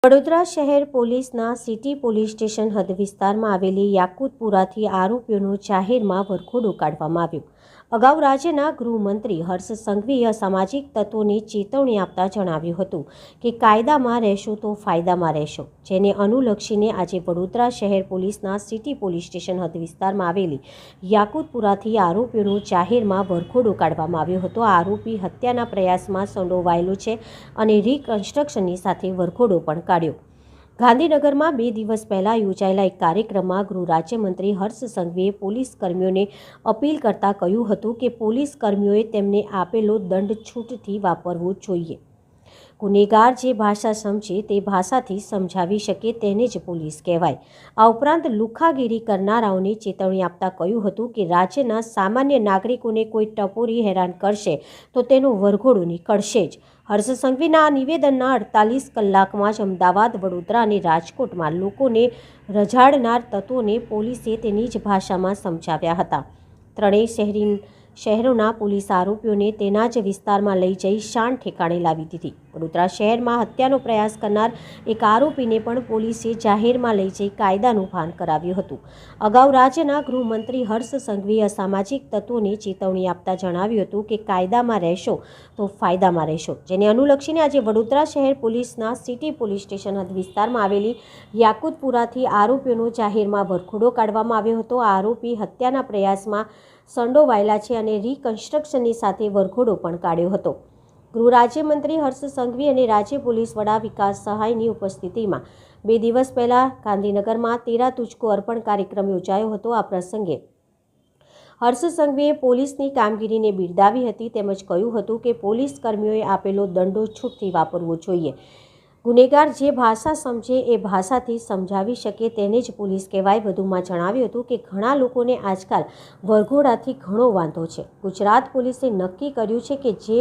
વડોદરા શહેર પોલીસના city police station હદ વિસ્તારમાં આવેલી યાકુતપુરાથી આરોપીઓનો જાહેરમાં વરઘોડો કાઢવામાં આવ્યો। અગાઉ રાજ્યના ગૃહમંત્રી હર્ષ સંઘવીએ અસામાજિક તત્વોને ચેતવણી આપતા જણાવ્યું હતું કે કાયદામાં રહેશો તો ફાયદામાં રહેશો, જેને અનુલક્ષીને આજે વડોદરા શહેર પોલીસના સિટી પોલીસ સ્ટેશન હદ વિસ્તારમાં આવેલી યાકુતપુરાથી આરોપીઓનો જાહેરમાં વરઘોડો કાઢવામાં આવ્યો હતો। આરોપી હત્યાના પ્રયાસમાં સંડોવાયેલો છે અને રિકન્સ્ટ્રક્શનની સાથે વરઘોડો પણ કાઢ્યો। ગાંધીનગરમાં 2 દિવસ પહેલા યોજાયેલા એક કાર્યક્રમમાં ગૃહ રાજ્યમંત્રી હર્ષ સંઘવીએ પોલીસ કર્મીઓને અપીલ કરતા કહ્યું હતું કે પોલીસ કર્મીઓએ તેમને આપેલો દંડ છૂટથી વાપરવો જોઈએ। ગુનેગાર જે ભાષા સમજે તે ભાષાથી સમજાવી શકે તેને જ પોલીસ કહેવાય। આ ઉપરાંત લુખાગીરી કરનારાઓને ચેતવણી આપતા કહ્યું હતું કે રાજ્યના સામાન્ય નાગરિકોને કોઈ ટપોરી હેરાન કરશે તો તેનો વરઘોડો નીકળશે જ। હર્ષ સંઘવીના આ નિવેદનના 48 કલાકમાં જ અમદાવાદ, વડોદરા અને રાજકોટમાં લોકોને રઝાડનાર તત્વોને પોલીસે તેની જ ભાષામાં સમજાવ્યા હતા। ત્રણેય શહેરોના પોલીસ આરોપીઓને તેના જ વિસ્તારમાં લઈ જઈ શાન ઠેકાણે લાવી દીધી। વડોદરા શહેરમાં હત્યાનો પ્રયાસ કરનાર એક આરોપીને પણ પોલીસે જાહેરમાં લઈ જઈ કાયદાનું ભાન કરાવ્યું હતું। અગાઉ રાજ્યના ગૃહમંત્રી હર્ષ સંઘવીએ અસામાજિક તત્વોને ચેતવણી આપતા જણાવ્યું હતું કે કાયદામાં રહેશો તો ફાયદામાં રહેશો, જેને અનુલક્ષીને આજે વડોદરા શહેર પોલીસના સિટી પોલીસ સ્ટેશન હદ વિસ્તારમાં આવેલી યાકુતપુરાથી આરોપીઓનો જાહેરમાં વરઘોડો કાઢવામાં આવ્યો હતો। આરોપી હત્યાના પ્રયાસમાં સંડોવાયેલા છે અને રિકન્સ્ટ્રક્શનની સાથે વરઘોડો પણ કાઢ્યો હતો। ગૃહ રાજ્યમંત્રી હર્ષ સંઘવી અને રાજ્ય પોલીસ વડા વિકાસ સહાયની ઉપસ્થિતિમાં 2 દિવસ પહેલા ગાંધીનગરમાં તેરા તુજકો અર્પણ કાર્યક્રમ યોજાયો હતો। આ પ્રસંગે હર્ષ સંઘવીએ પોલીસની કામગીરીને બિરદાવી હતી તેમજ કહ્યું હતું કે પોલીસ કર્મીઓએ આપેલો દંડો છૂટથી વાપરવો જોઈએ। ગુનેગાર જે ભાષા સમજે એ ભાષાથી સમજાવી શકે તેને જ પોલીસ કહેવાય। વધુમાં જણાવ્યું હતું કે ઘણા લોકોને આજકાલ વરઘોડાથી ઘણો વાંધો છે। ગુજરાત પોલીસે નક્કી કર્યું છે કે જે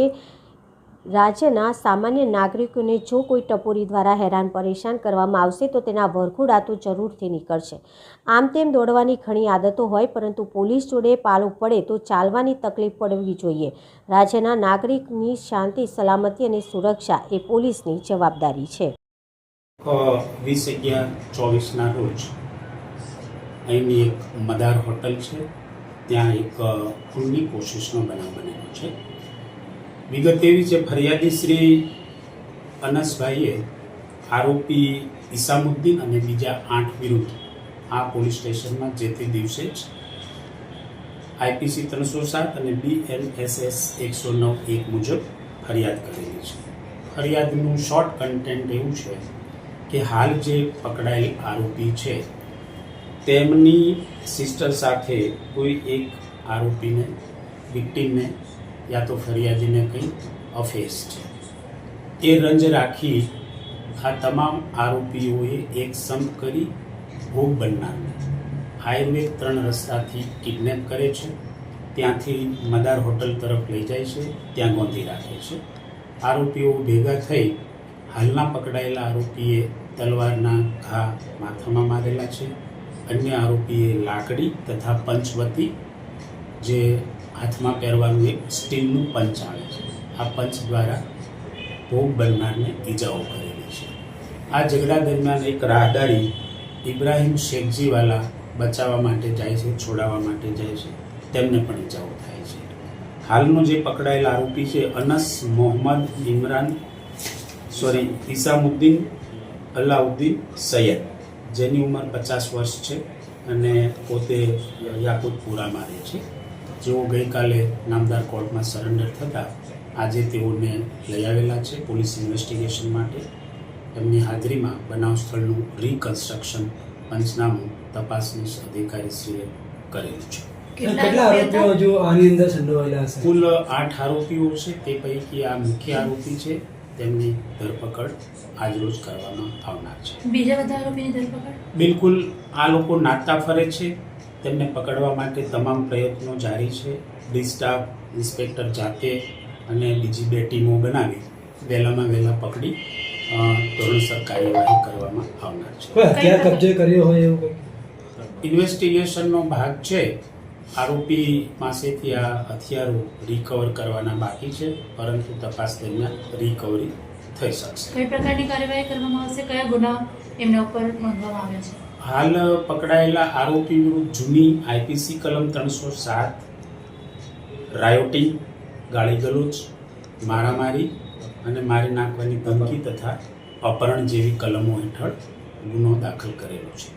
રાજ્યના સામાન્ય નાગરિકોને જો કોઈ ટપોરી દ્વારા હેરાન પરેશાન કરવામાં આવશે તો તેના વરઘોડા તો જરૂરથી નીકળશે। આમ તેમ દોડવાની ઘણી આદતો હોય, પરંતુ પોલીસ જોડે પાલો પડે તો ચાલવાની તકલીફ પડવી જોઈએ। રાજ્યના નાગરિકની શાંતિ, સલામતી અને સુરક્ષા એ પોલીસની જવાબદારી છે। 20/11/24ના રોજ અહીંની એક મદાર હોટલ છે, ત્યાં એક ખૂનની કોશિશનો બનાવ બનેલો છે। વિગત એવી છે, ફરિયાદી શ્રી અનસભાઈએ આરોપી ઇસામુદ્દીન અને બીજા 8 વિરુદ્ધ આ પોલીસ સ્ટેશનમાં જે તે દિવસે જ IPC 307 અને BNSS 109(1) મુજબ ફરિયાદ કરેલી છે। ફરિયાદનું શોર્ટ કન્ટેન્ટ એવું છે કે હાલ જે પકડાયેલ આરોપી છે તેમની સિસ્ટર સાથે કોઈ એક આરોપીને, વિક્ટીમને યા તો ફરિયાદીને કંઈ અફેર છે। એ રંજ રાખી આ તમામ આરોપીઓએ એક સંપ કરી ભોગ બનનારને હાઈવે 3 રસ્તાથી કિડનેપ કરે છે, ત્યાંથી મદાર હોટલ તરફ લઈ જાય છે, ત્યાં ગોંધી રાખે છે। આરોપીઓ ભેગા થઈ હાલના પકડાયેલા આરોપીએ તલવારના ઘા માથામાં મારેલા છે, અન્ય આરોપીએ લાકડી તથા પંચવતી જે હાથમાં પહેરવાનું એક સ્ટીલનું પંચ આવે છે, આ પંચ દ્વારા ભોગ બનનારને ઈજાઓ કરેલી છે। આ ઝઘડા દરમિયાન એક રાહદારી ઇબ્રાહિમ શેખજીવાલા બચાવવા માટે જાય છે, છોડાવવા માટે જાય છે, તેમને પણ ઈજાઓ થાય છે। હાલનો જે પકડાયેલા આરોપી છે અનસ મોહમ્મદ ઇસામુદ્દીન અલાઉદ્દીન સૈયદ, જેની ઉંમર 50 વર્ષ છે અને પોતે યાકુતપુરામાં રહે છે, જેઓ ગઈકાલે નામદાર કોર્ટમાં સરેન્ડર થતાં આજે તેઓને લઈ આવેલા છે પોલીસ ઇન્વેસ્ટિગેશન માટે। એમની હાજરીમાં બનાવ સ્થળનું રિકન્સ્ટ્રક્શન પંચનામું તપાસનીશ અધિકારીશ્રીએ કરેલું છે। કેટલા આરોપીઓ જો આની અંદર સંડોવાયેલા હશે? કુલ 8 આરોપીઓ છે, તે પૈકી આ મુખ્ય આરોપી છે, તેમની ધરપકડ આજરોજ કરવામાં આવનાર છે। બીજા બધા આરોપીની ધરપકડ? બિલકુલ, આ લોકો નાચતા ફરે છે, તેમને પકડવા માટે તમામ પ્રયત્નો જારી છે। ડી સ્ટાફ, ઇન્સ્પેક્ટર જાતે અને બીજી 2 ટીમો બનાવી વહેલામાં વહેલા પકડી ધોરણસર કાર્યવાહી કરવામાં આવનાર છે। હથિયાર કબજે કર્યો હોય એવું ઇન્વેસ્ટિગેશનનો ભાગ છે। આરોપી પાસેથી આ હથિયારો રિકવર કરવાના બાકી છે, પરંતુ તપાસ દરમિયાન રિકવરી થઈ શકશે. કઈ પ્રકારની કાર્યવાહી કરવામાં આવશે? કયા ગુના એમના ઉપર નોંધવામાં આવ્યા છે? હાલ પકડાયેલા આરોપી વિરુદ્ધ જૂની આઈપીસી કલમ 307, રાયોટિંગ, ગાળીગલોચ, મારામારી અને મારી નાખવાની ધમકી તથા અપહરણ જેવી કલમો હેઠળ ગુનો દાખલ કરેલો છે.